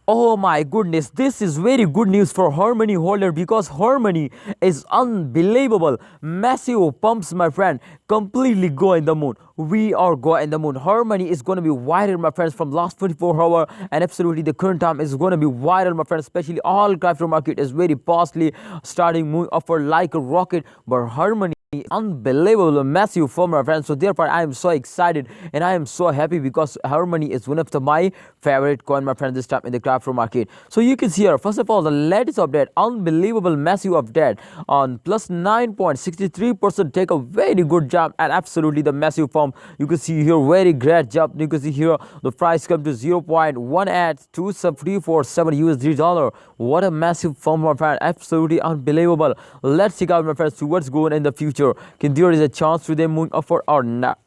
Oh my goodness, this is very good news for Harmony holder because Harmony is unbelievable. Massive pumps, my friend, completely go in the moon. We are going the moon. Harmony is going to be viral, my friends, from last 24 hours, and absolutely the current time is going to be viral, my friends. Especially all crypto market is very costly, starting moving upward like a rocket. But Harmony unbelievable massive for my friends, so therefore I am so excited and I am so happy because Harmony is one of my favorite coin, my friends, this time in the crypto market. So you can see here, first of all, the latest update, unbelievable massive update on plus 9.63%, take a very good job, and absolutely the massive form. You can see here very great job. You can see here the price come to 0.18234.7 USD dollar. What a massive form, my friend, absolutely unbelievable. Let's check out, my friends, to what's going in the future. Can there is a chance to them moving upward or not?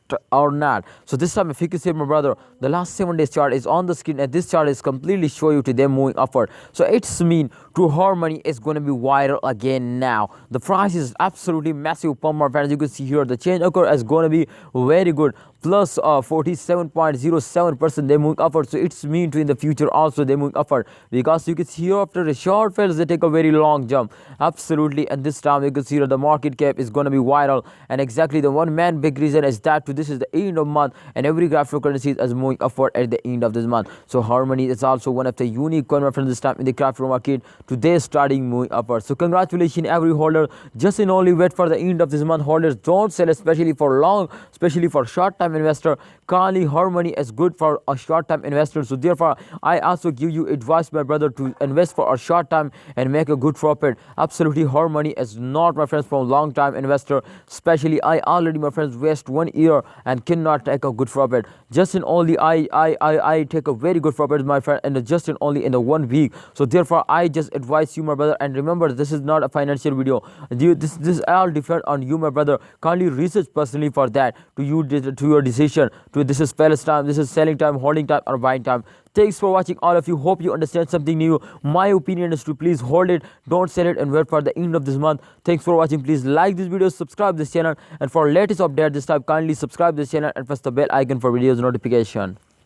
So this time, if you can see, my brother, the last 7 days chart is on the screen, and this chart is completely show you to them moving upward. So it's mean to Harmony is going to be viral again now. The price is absolutely massive pump, my friends. You can see here the change occur is going to be very good, plus 47.07%, they moving upward. So it's mean to in the future also they moving upward, because you can see here after a short fails they take a very long jump, absolutely. And this time you can see that the market cap is going to be viral, and exactly the one man big reason is that this is the end of month and every cryptocurrency is moving upward at the end of this month. So Harmony is also one of the unique coin, my friends, this time in the crypto market. Today starting moving upward. So congratulations every holder. Just in only wait for the end of this month. Holders don't sell, especially for long, especially for short time investor. Currently Harmony is good for a short time investor. So therefore I also give you advice, my brother, to invest for a short time and make a good profit. Absolutely Harmony is not, my friends, for a long time investor. Especially I already, my friends, waste 1 year and cannot take a good profit. Just in only I take a very good profit, my friend, and just in only in the 1 week. So therefore I just advise you, my brother, and remember this is not a financial video. This all depend on you, my brother. Kindly research personally for that to you, to your decision to this is time, this is selling time, holding time, or buying time. Thanks for watching, all of you. Hope you understand something new. My opinion is to please hold it, don't sell it, and wait for the end of this month. Thanks for watching. Please like this video, subscribe this channel, and for latest update this time, kindly subscribe this channel and press the bell icon for videos notification.